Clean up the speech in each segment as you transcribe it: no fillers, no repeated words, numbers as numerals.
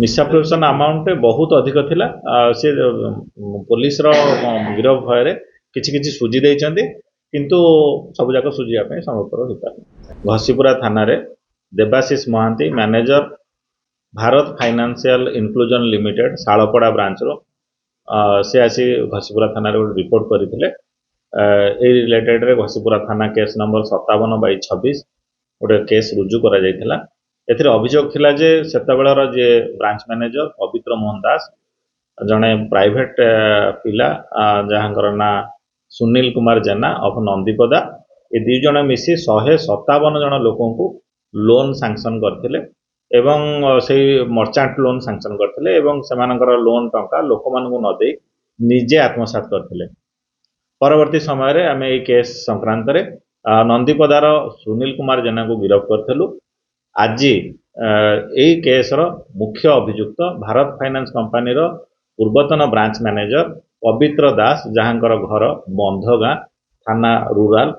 ମିସଆପ୍ରୋପ୍ରିଏସନ୍ amount ବହୁତ ଅଧିକ ଥିଲା। ସେ ପୋଲିସର ଗିରଫ ଭୟରେ କିଛି କିଛି ସୁଜି ଦେଇଛନ୍ତି, କିନ୍ତୁ ସବୁଯାକ ସୁଝିବା ପାଇଁ ସମ୍ଭବପର ହୋଇପାରୁନି। ଘସିପୁରା ଥାନାରେ Debashish Mohanty manager, Bharat financial inclusion limited Shalpada ବ୍ରାଞ୍ଚରୁ ସେ ଆସି ଘସିପୁରା ଥାନାରେ ଗୋଟେ ରିପୋର୍ଟ କରିଥିଲେ। এই ରିଲେଟେଡରେ ଘସିପୁରା ଥାନା କେସ୍ ନମ୍ବର 57/26 ଗୋଟେ କେସ୍ ରୁଜୁ କରାଯାଇଥିଲା। ଏଥିରେ ଅଭିଯୋଗ ଥିଲା ଯେ ସେତେବେଳର ଯିଏ ବ୍ରାଞ୍ଚ ମ୍ୟାନେଜର ପବିତ୍ର ମୋହନ ଦାସ, ଜଣେ ପ୍ରାଇଭେଟ ପିଲା ଯାହାଙ୍କର ନାଁ ସୁନୀଲ କୁମାର ଜେନା ଅଫ ନନ୍ଦିପଦା, ଏ ଦୁଇ ଜଣ ମିଶି 157 ଜଣ ଲୋକଙ୍କୁ ଲୋନ୍ ସାଂସନ କରିଥିଲେ ଏବଂ ସେଇ ମର୍ଚାଣ୍ଟ ଲୋନ୍ ସାଂସନ କରିଥିଲେ ଏବଂ ସେମାନଙ୍କର ଲୋନ୍ ଟଙ୍କା ଲୋକମାନଙ୍କୁ ନ ଦେଇ ନିଜେ ଆତ୍ମସାତ କରିଥିଲେ। ପରବର୍ତ୍ତୀ ସମୟରେ ଆମେ এই କେସ୍ ସଂକ୍ରାନ୍ତରେ ନନ୍ଦିପଦାର ସୁନୀଲ କୁମାର ଜେନାଙ୍କୁ ଗିରଫ କରିଥିଲୁ। ଆଜି এই କେସ୍ର ମୁଖ୍ୟ ଅଭିଯୁକ୍ତ ଭାରତ ଫାଇନାନ୍ସ କମ୍ପାନୀର ପୂର୍ବତନ ବ୍ରାଞ୍ଚ ମ୍ୟାନେଜର ପବିତ୍ର ଦାସ, ଯାହାଙ୍କର ଘର ବନ୍ଧଗାଁ, ଥାନା ରୁରାଲ,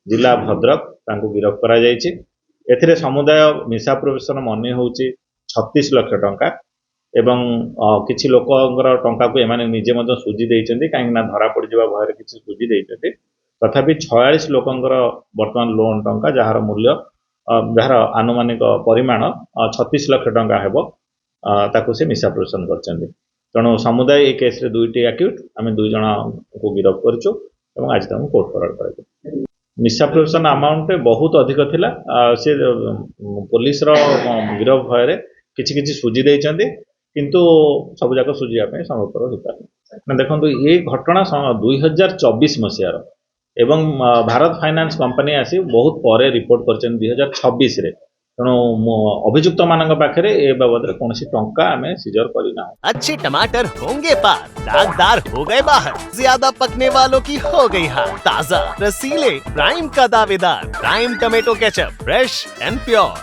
ଜିଲ୍ଲା ଭଦ୍ରକ, ତାଙ୍କୁ ଗିରଫ କରାଯାଇଛି। ଏଥିରେ ସମୁଦାୟ ମିସଆପ୍ରୋପ୍ରିଏସନ୍ ମନି ହେଉଛି 36 ଲକ୍ଷ ଟଙ୍କା ଏବଂ କିଛି ଲୋକଙ୍କର ଟଙ୍କାକୁ ଏମାନେ ନିଜେ ମଧ୍ୟ ସୁଜି ଦେଇଛନ୍ତି, କାହିଁକିନା ଧରା ପଡ଼ିଯିବା ଭୟରେ କିଛି ସୁଜି ଦେଇଛନ୍ତି। ତଥାପି 46 ଲୋକଙ୍କର ବର୍ତ୍ତମାନ ଲୋନ୍ ଟଙ୍କା, ଯାହାର ମୂଲ୍ୟ ଯାହାର ଆନୁମାନିକ ପରିମାଣ 36 ଲକ୍ଷ ଟଙ୍କା ହେବ, ତାକୁ ସେ ମିସଆପ୍ରୋପ୍ରିଏସନ୍ କରିଛନ୍ତି। ତେଣୁ ସମୁଦାୟ এই କେସ୍ରେ ଦୁଇଟି ଆକ୍ୟୁଜ୍, ଆମେ 2 ଜଣଙ୍କୁ ଗିରଫ କରିଛୁ ଏବଂ ଆଜି ତାଙ୍କୁ କୋର୍ଟ ଫରୱାର୍ଡ କରାଯିବ। ମିସଆପ୍ରୋପ୍ରିଏସନ୍ ଆମାଉଣ୍ଟ ବହୁତ ଅଧିକ ଥିଲା। ସେ ପୋଲିସର ଗିରଫ ଭୟରେ କିଛି କିଛି ସୁଜି ଦେଇଛନ୍ତି, କିନ୍ତୁ ସବୁଯାକ ସୁଝିବା ପାଇଁ ସମ୍ଭବପର ହୋଇପାରୁନି। ଦେଖନ୍ତୁ, ଏଇ ଘଟଣା 2024 ମସିହାର ଏବଂ ଭାରତ ଫାଇନାନ୍ସ କମ୍ପାନୀ ଆସି ବହୁତ ପରେ ରିପୋର୍ଟ କରିଛନ୍ତି 2026ରେ। ତେଣୁ ଅଭିଯୁକ୍ତମାନଙ୍କ ପାଖରେ ଏ ବାବଦରେ କୌଣସି ଟଙ୍କା ଆମେ ସିଜର କରିନାହୁଁ। अच्छे टमाटर होंगे पार, दागदार हो गए बाहर, ज्यादा पकने वालों की हो गई हार, ताजा रसीले प्राइम का दावेदार, prime tomato ketchup, fresh and pure.